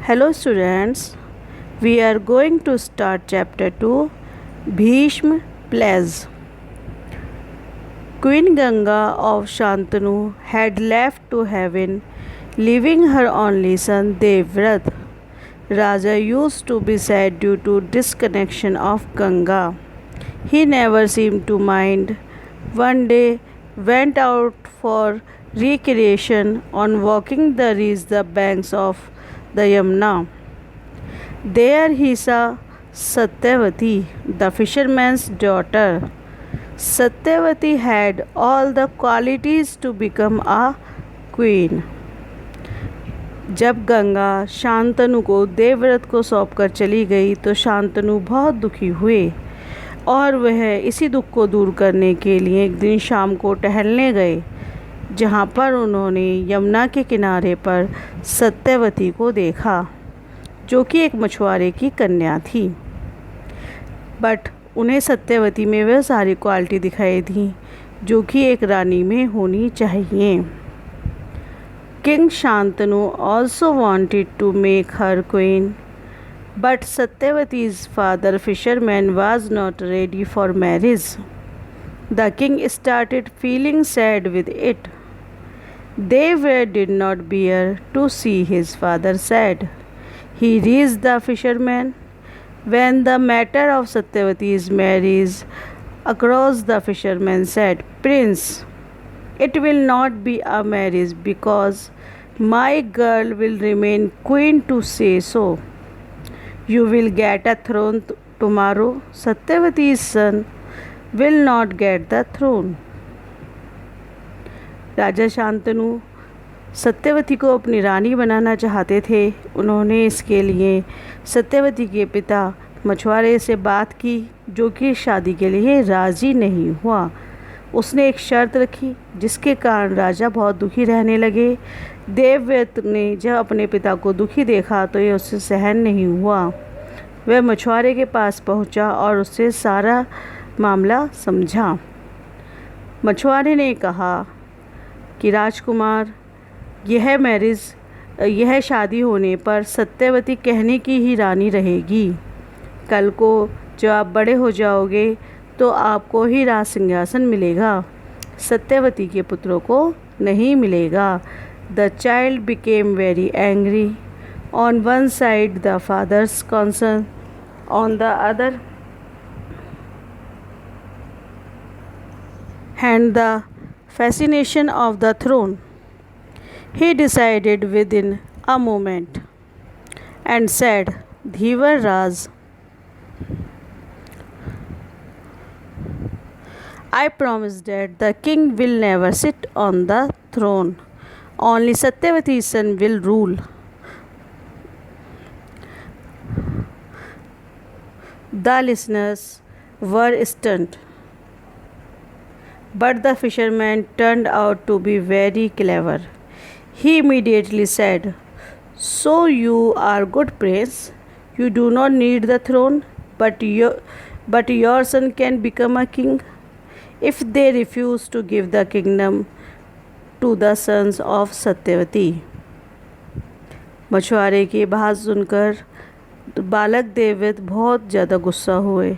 Hello students, we are going to start chapter 2 Bhishma Plays. Queen Ganga of Shantanu had left to heaven, leaving her only son Devvrat. Raja used to be sad due to disconnection of Ganga. He never seemed to mind. One day went out for recreation on walking the banks of the Yamuna. There he saw Satyavati, the fisherman's daughter. Satyavati had all the qualities to become a queen. जब गंगा शांतनु को देवव्रत को सौंपकर चली गई तो शांतनु बहुत दुखी हुए और वह इसी दुख को दूर करने के लिए एक दिन शाम को टहलने गए, जहाँ पर उन्होंने यमुना के किनारे पर सत्यवती को देखा, जो कि एक मछुआरे की कन्या थी। बट उन्हें सत्यवती में वह सारी क्वालिटी दिखाई दी जो कि एक रानी में होनी चाहिए। King Shantanu also wanted to make her queen, but Satyavati's father fisherman was not ready for marriage. The king started feeling sad with it. Devvrat did not bear to see his father sad. He reached the fisherman when the matter of Satyavati's marriage across. The fisherman said, "Prince, it will not be a marriage because my girl will remain queen to say so. You will get a throne tomorrow. Satyavati's son will not get the throne." राजा शांतनु सत्यवती को अपनी रानी बनाना चाहते थे। उन्होंने इसके लिए सत्यवती के पिता मछुआरे से बात की, जो कि शादी के लिए राज़ी नहीं हुआ। उसने एक शर्त रखी, जिसके कारण राजा बहुत दुखी रहने लगे। देवव्रत ने जब अपने पिता को दुखी देखा तो यह उससे सहन नहीं हुआ। वह मछुआरे के पास पहुंचा और उससे सारा मामला समझा। मछुआरे ने कहा कि राजकुमार, यह शादी होने पर सत्यवती कहने की ही रानी रहेगी। कल को जब आप बड़े हो जाओगे तो आपको ही राज सिंहासन मिलेगा, सत्यवती के पुत्रों को नहीं मिलेगा। The child became very angry. On one side the father's concern, on the other hand the fascination of the throne. He decided within a moment and said, "Dhivar Raj, I promise that the king will never sit on the throne. Only Satyavati's son will rule." The listeners were stunned. But the fisherman turned out to be very clever. He immediately said, "So you are good prince. You do not need the throne, but your son can become a king if they refuse to give the kingdom to the sons of Satyavati." मछुआरे की बात सुनकर बालक देवव्रत बहुत ज़्यादा गुस्सा हुए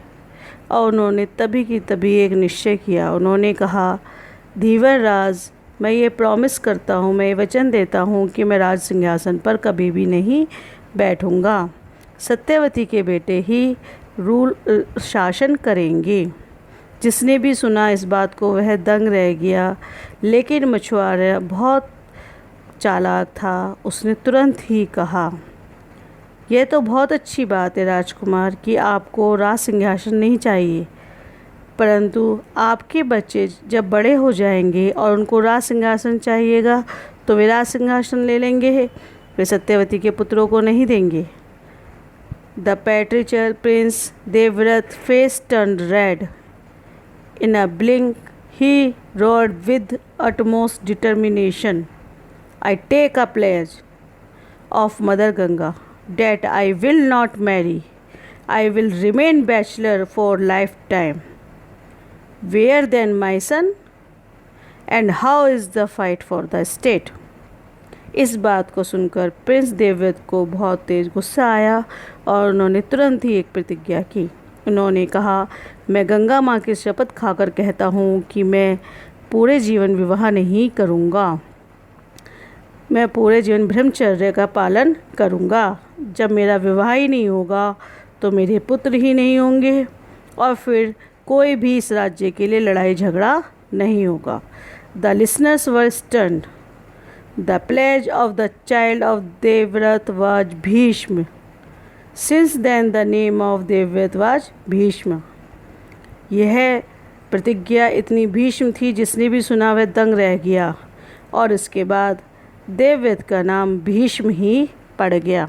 और उन्होंने तभी की तभी एक निश्चय किया। उन्होंने कहा, धीवर राज, मैं ये प्रॉमिस करता हूँ, मैं ये वचन देता हूँ कि मैं राज सिंहासन पर कभी भी नहीं बैठूँगा। सत्यवती के बेटे ही शासन करेंगे। जिसने भी सुना इस बात को वह दंग रह गया। लेकिन मछुआरा बहुत चालाक था। उसने तुरंत ही कहा, यह तो बहुत अच्छी बात है राजकुमार कि आपको राज सिंहासन नहीं चाहिए, परंतु आपके बच्चे जब बड़े हो जाएंगे और उनको राज सिंहासन चाहिएगा तो वे राज सिंहासन ले लेंगे, वे सत्यवती के पुत्रों को नहीं देंगे। The patriarch prince Devavrat face turned red. In a blink he rode with utmost determination, "I take a pledge of Mother Ganga that I will not marry. I will remain bachelor for lifetime." "Where then, my son? And how is the fight for the state?" इस बात को सुनकर Prince Devvrat को बहुत तेज गुस्सा आया और उन्होंने तुरंत ही एक प्रतिज्ञा की। उन्होंने कहा, मैं गंगा माँ की शपथ खाकर कहता हूँ कि मैं पूरे जीवन विवाह नहीं करूँगा। मैं पूरे जीवन ब्रह्मचर्य का पालन करूँगा। जब मेरा विवाह ही नहीं होगा तो मेरे पुत्र ही नहीं होंगे और फिर कोई भी इस राज्य के लिए लड़ाई झगड़ा नहीं होगा। The listeners were stunned. The pledge of the child of Devavrat was Bhishma. Since then the name of Devavrat was Bhishma. यह प्रतिज्ञा इतनी भीष्म थी, जिसने भी सुना वह दंग रह गया और इसके बाद देवव्रत का नाम भीष्म ही पड़ गया।